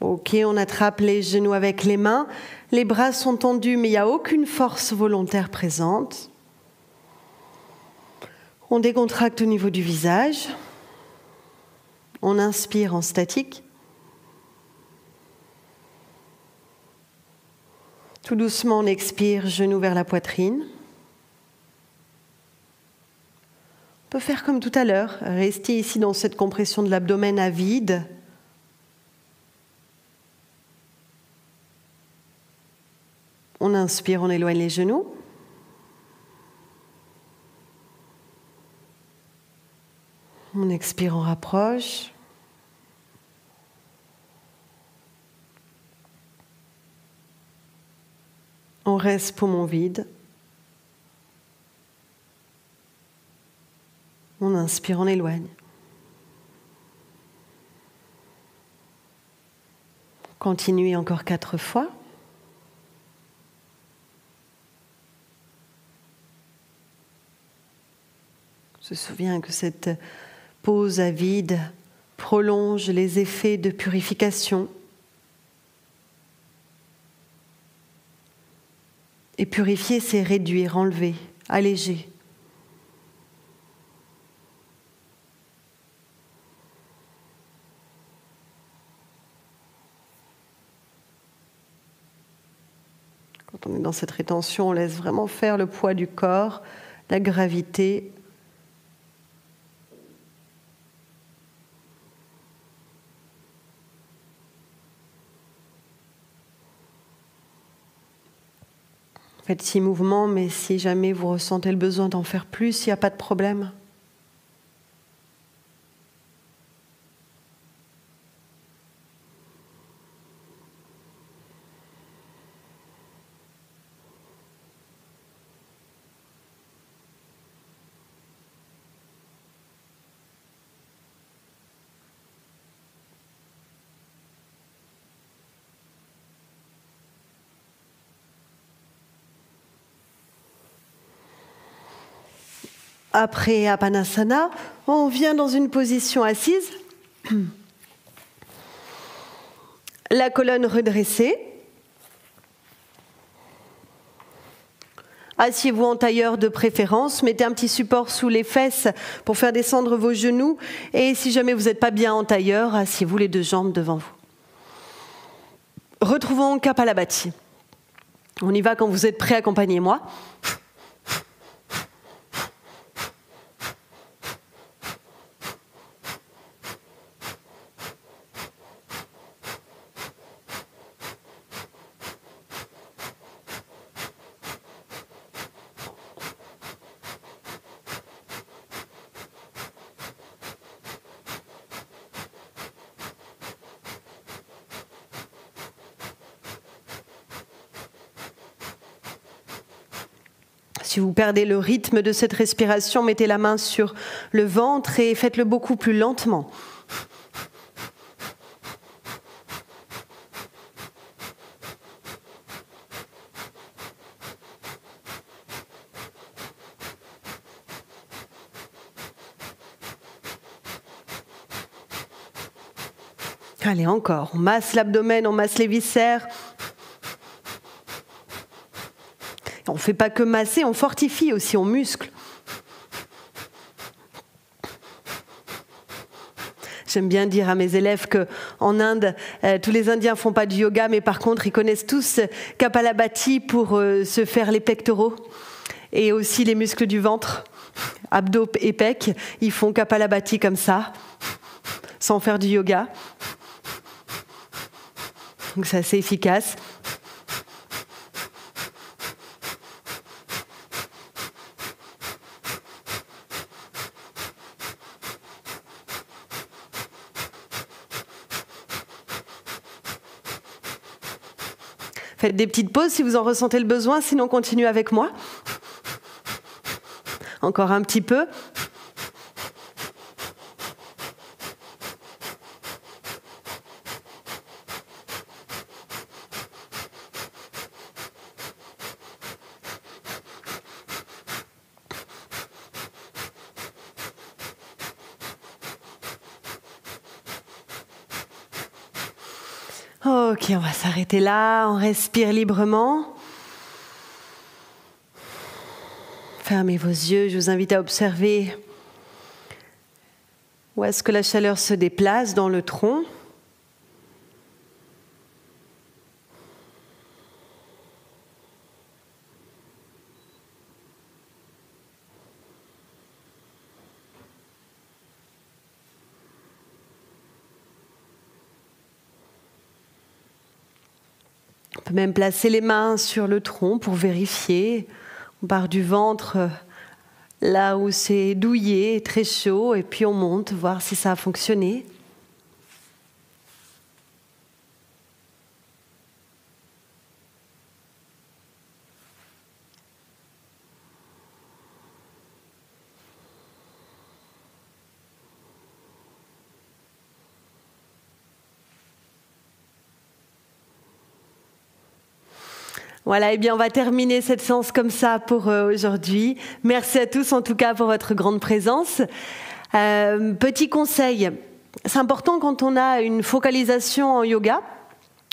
Ok, on attrape les genoux avec les mains. Les bras sont tendus, mais il n'y a aucune force volontaire présente. On décontracte au niveau du visage. On inspire en statique. Tout doucement, on expire, genoux vers la poitrine. On peut faire comme tout à l'heure, rester ici dans cette compression de l'abdomen à vide. On inspire, on éloigne les genoux. On expire, on rapproche. On reste poumon vide. On inspire, on éloigne. Continuez encore 4 fois. On se souvient que cette pause à vide prolonge les effets de purification. Et purifier, c'est réduire, enlever, alléger. Quand on est dans cette rétention, on laisse vraiment faire le poids du corps, la gravité. Faites 6 mouvements, mais si jamais vous ressentez le besoin d'en faire plus, il n'y a pas de problème. Après Apanasana, on vient dans une position assise. La colonne redressée. Asseyez-vous en tailleur de préférence, mettez un petit support sous les fesses pour faire descendre vos genoux. Et si jamais vous n'êtes pas bien en tailleur, asseyez-vous les deux jambes devant vous. Retrouvons Kapalabhati. On y va quand vous êtes prêts, accompagnez-moi. Si vous perdez le rythme de cette respiration, mettez la main sur le ventre et faites-le beaucoup plus lentement. Allez, encore. On masse l'abdomen, on masse les viscères. On ne fait pas que masser, on fortifie aussi, on muscle. J'aime bien dire à mes élèves qu'en Inde, tous les Indiens ne font pas du yoga, mais par contre, ils connaissent tous Kapalabhati pour se faire les pectoraux et aussi les muscles du ventre, abdos et pecs. Ils font Kapalabhati comme ça, sans faire du yoga. Donc c'est assez efficace. Faites des petites pauses si vous en ressentez le besoin, sinon continuez avec moi. Encore un petit peu. Ok, on va s'arrêter là, on respire librement. Fermez vos yeux, je vous invite à observer où est-ce que la chaleur se déplace dans le tronc. On peut même placer les mains sur le tronc pour vérifier. On part du ventre, là où c'est douillet, très chaud, et puis on monte, voir si ça a fonctionné. Voilà, et bien on va terminer cette séance comme ça pour aujourd'hui. Merci à tous en tout cas pour votre grande présence. Petit conseil, c'est important quand on a une focalisation en yoga,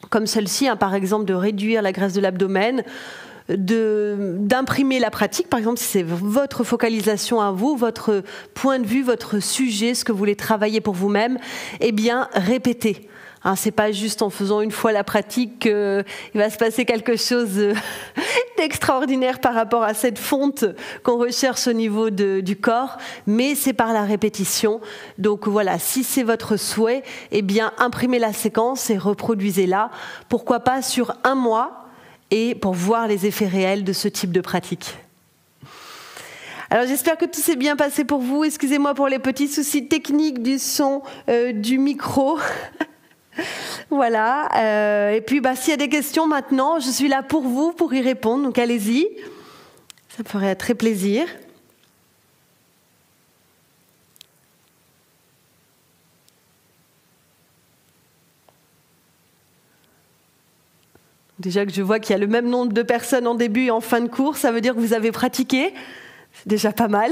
comme celle-ci, hein, par exemple de réduire la graisse de l'abdomen, d'imprimer la pratique, par exemple si c'est votre focalisation à vous, votre point de vue, votre sujet, ce que vous voulez travailler pour vous-même, eh bien répétez. Hein, c'est pas juste en faisant une fois la pratique qu'il va se passer quelque chose d'extraordinaire par rapport à cette fonte qu'on recherche au niveau du corps, mais c'est par la répétition. Donc voilà, si c'est votre souhait, eh bien imprimez la séquence et reproduisez-la. Pourquoi pas sur 1 mois et pour voir les effets réels de ce type de pratique. Alors j'espère que tout s'est bien passé pour vous. Excusez-moi pour les petits soucis techniques du son du micro. Voilà, et puis s'il y a des questions maintenant, je suis là pour vous, pour y répondre, donc allez-y, ça me ferait très plaisir. Déjà que je vois qu'il y a le même nombre de personnes en début et en fin de cours, ça veut dire que vous avez pratiqué, C'est déjà pas mal.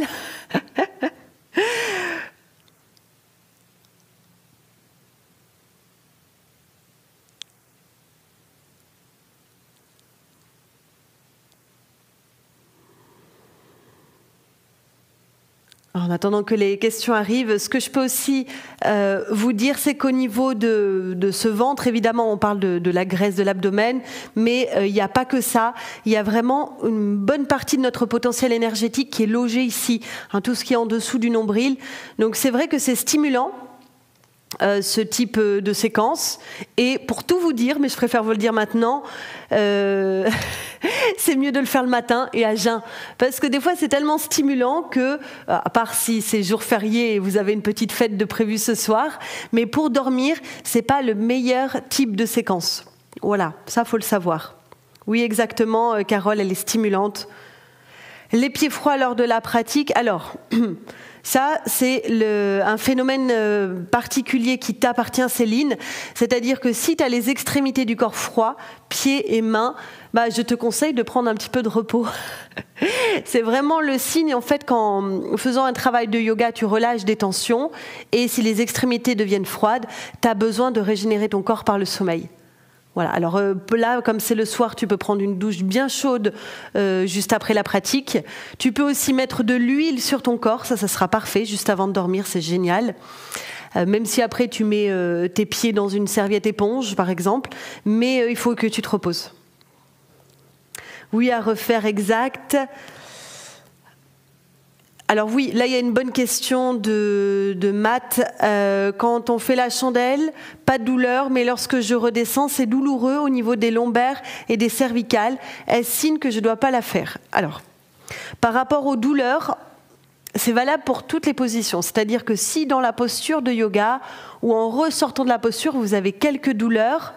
En attendant que les questions arrivent, ce que je peux aussi vous dire, c'est qu'au niveau de ce ventre, évidemment, on parle de la graisse de l'abdomen, mais il n'y a pas que ça. Il y a vraiment une bonne partie de notre potentiel énergétique qui est logé ici, hein, tout ce qui est en dessous du nombril. Donc c'est vrai que c'est stimulant, ce type de séquence. Et pour tout vous dire, mais je préfère vous le dire maintenant, c'est mieux de le faire le matin et à jeun. Parce que des fois, c'est tellement stimulant que, à part si c'est jour férié et vous avez une petite fête de prévu ce soir, mais pour dormir, c'est pas le meilleur type de séquence. Voilà, ça, faut le savoir. Oui, exactement, Carole, elle est stimulante. Les pieds froids lors de la pratique. Alors, ça, c'est un phénomène particulier qui t'appartient, Céline. C'est-à-dire que si tu as les extrémités du corps froid, pieds et mains, bah, je te conseille de prendre un petit peu de repos. C'est vraiment le signe, en fait, qu'en faisant un travail de yoga, tu relâches des tensions. Et si les extrémités deviennent froides, tu as besoin de régénérer ton corps par le sommeil. Voilà. Alors là, comme c'est le soir, tu peux prendre une douche bien chaude juste après la pratique. Tu peux aussi mettre de l'huile sur ton corps, ça sera parfait, juste avant de dormir, c'est génial. Même si après tu mets tes pieds dans une serviette éponge, par exemple, mais il faut que tu te reposes. Oui, à refaire, exact. Alors oui, là il y a une bonne question de maths. Quand on fait la chandelle, pas de douleur, mais lorsque je redescends, c'est douloureux au niveau des lombaires et des cervicales. Est-ce signe que je ne dois pas la faire? Alors, par rapport aux douleurs, c'est valable pour toutes les positions. C'est-à-dire que si dans la posture de yoga ou en ressortant de la posture, vous avez quelques douleurs,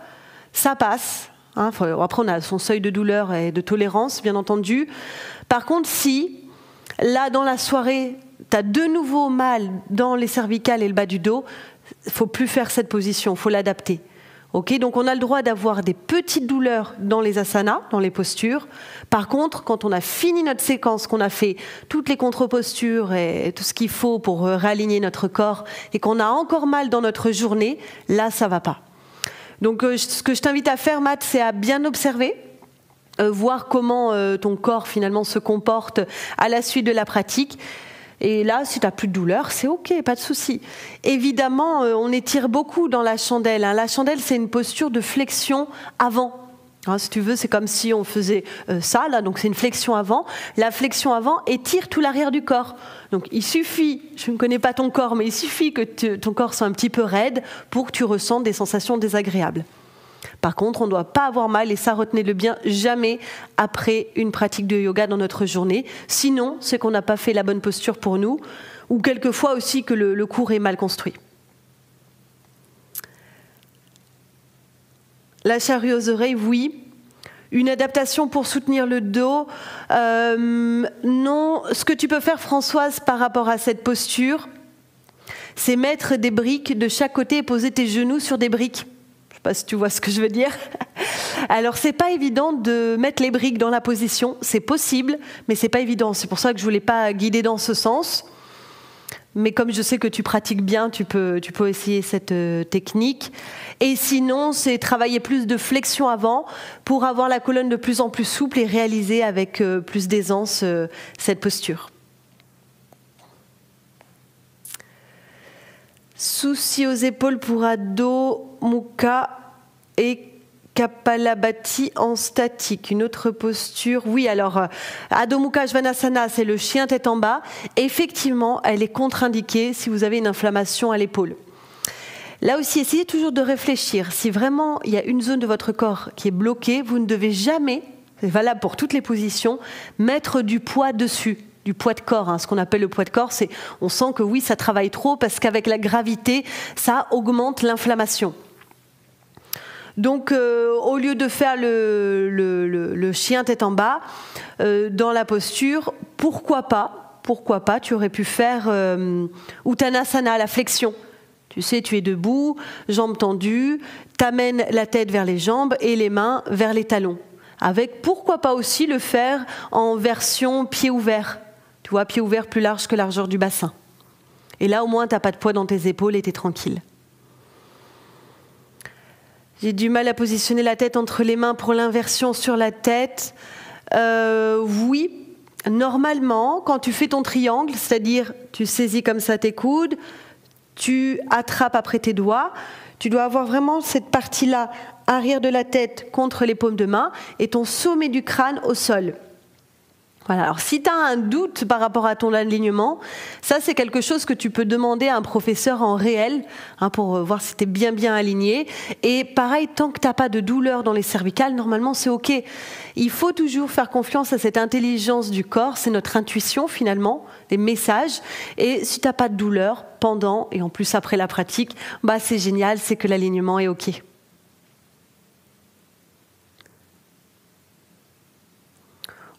ça passe. Hein, après, on a son seuil de douleur et de tolérance, bien entendu. Par contre, si là, dans la soirée, tu as de nouveau mal dans les cervicales et le bas du dos, il ne faut plus faire cette position, il faut l'adapter. Okay, donc on a le droit d'avoir des petites douleurs dans les asanas, dans les postures. Par contre, quand on a fini notre séquence, qu'on a fait toutes les contre-postures et tout ce qu'il faut pour réaligner notre corps et qu'on a encore mal dans notre journée, là, ça ne va pas. Donc ce que je t'invite à faire, Matt, c'est à bien observer, voir comment ton corps finalement se comporte à la suite de la pratique. Et là, si tu n'as plus de douleur, c'est OK, pas de souci. Évidemment, on étire beaucoup dans la chandelle. La chandelle, c'est une posture de flexion avant. Si tu veux, c'est comme si on faisait ça, là, donc c'est une flexion avant. La flexion avant étire tout l'arrière du corps. Donc il suffit, je ne connais pas ton corps, mais il suffit que ton corps soit un petit peu raide pour que tu ressentes des sensations désagréables. Par contre, on ne doit pas avoir mal, et ça, retenez-le bien, jamais après une pratique de yoga dans notre journée. Sinon, c'est qu'on n'a pas fait la bonne posture pour nous, ou quelquefois aussi que le cours est mal construit. La charrue aux oreilles, oui. Une adaptation pour soutenir le dos, non. Ce que tu peux faire, Françoise, par rapport à cette posture, c'est mettre des briques de chaque côté et poser tes genoux sur des briques. Je ne sais pas si tu vois ce que je veux dire. Alors, c'est pas évident de mettre les briques dans la position. C'est possible, mais c'est pas évident. C'est pour ça que je voulais pas guider dans ce sens. Mais comme je sais que tu pratiques bien, tu peux essayer cette technique. Et sinon, c'est travailler plus de flexion avant pour avoir la colonne de plus en plus souple et réaliser avec plus d'aisance cette posture. Souci aux épaules pour Adho Mukha et Kapalabhati en statique. Une autre posture. Oui, alors, Adho Mukha Svanasana, c'est le chien tête en bas. Effectivement, elle est contre-indiquée si vous avez une inflammation à l'épaule. Là aussi, essayez toujours de réfléchir. Si vraiment il y a une zone de votre corps qui est bloquée, vous ne devez jamais, c'est valable pour toutes les positions, mettre du poids dessus. Du poids de corps, ce qu'on appelle le poids de corps, c'est on sent que oui, ça travaille trop parce qu'avec la gravité, ça augmente l'inflammation. Donc, au lieu de faire le chien tête en bas, dans la posture, pourquoi pas, tu aurais pu faire Uttanasana, la flexion. Tu sais, tu es debout, jambes tendues, t'amènes la tête vers les jambes et les mains vers les talons. Avec, pourquoi pas aussi le faire en version pied ouvert. Tu Tu vois, pied ouvert plus large que largeur du bassin. Et là, au moins, tu n'as pas de poids dans tes épaules et tu es tranquille. J'ai du mal à positionner la tête entre les mains pour l'inversion sur la tête. Oui, normalement, quand tu fais ton triangle, c'est-à-dire tu saisis comme ça tes coudes, tu attrapes après tes doigts, tu dois avoir vraiment cette partie-là, arrière de la tête contre les paumes de main et ton sommet du crâne au sol. Voilà. Alors, si tu as un doute par rapport à ton alignement, ça, c'est quelque chose que tu peux demander à un professeur en réel pour voir si tu es bien aligné. Et pareil, tant que tu n'as pas de douleur dans les cervicales, normalement, c'est OK. Il faut toujours faire confiance à cette intelligence du corps. C'est notre intuition, finalement, les messages. Et si tu n'as pas de douleur pendant et en plus après la pratique, c'est génial, c'est que l'alignement est OK.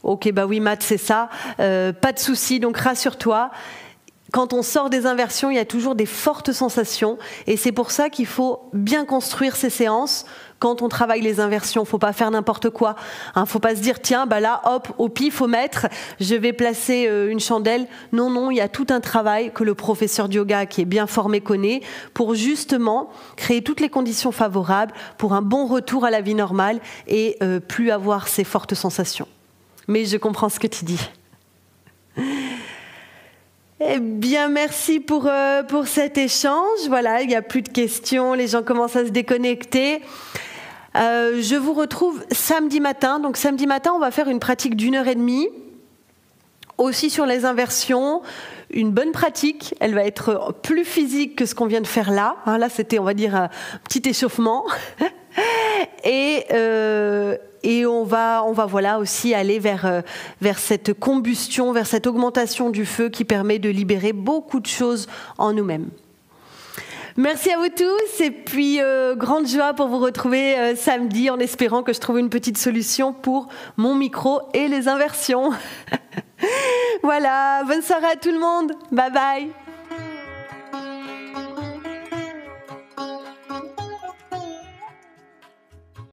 Ok, oui, Matt, c'est ça. Pas de souci, donc rassure-toi. Quand on sort des inversions, il y a toujours des fortes sensations. Et c'est pour ça qu'il faut bien construire ces séances quand on travaille les inversions. Il ne faut pas faire n'importe quoi. Il ne faut pas se dire, tiens, là, hop, au pifomètre, je vais placer une chandelle. Non, il y a tout un travail que le professeur de yoga qui est bien formé connaît pour justement créer toutes les conditions favorables pour un bon retour à la vie normale et plus avoir ces fortes sensations. Mais je comprends ce que tu dis. Eh bien, merci pour cet échange. Voilà, il n'y a plus de questions, les gens commencent à se déconnecter. Je vous retrouve samedi matin. Donc samedi matin, on va faire une pratique d'1h30. Aussi sur les inversions, une bonne pratique. Elle va être plus physique que ce qu'on vient de faire là. Là, c'était, on va dire, un petit échauffement. Et on va voilà, aussi aller vers cette combustion, vers cette augmentation du feu qui permet de libérer beaucoup de choses en nous-mêmes. Merci à vous tous et puis grande joie pour vous retrouver samedi en espérant que je trouve une petite solution pour mon micro et les inversions. Voilà, bonne soirée à tout le monde. Bye bye.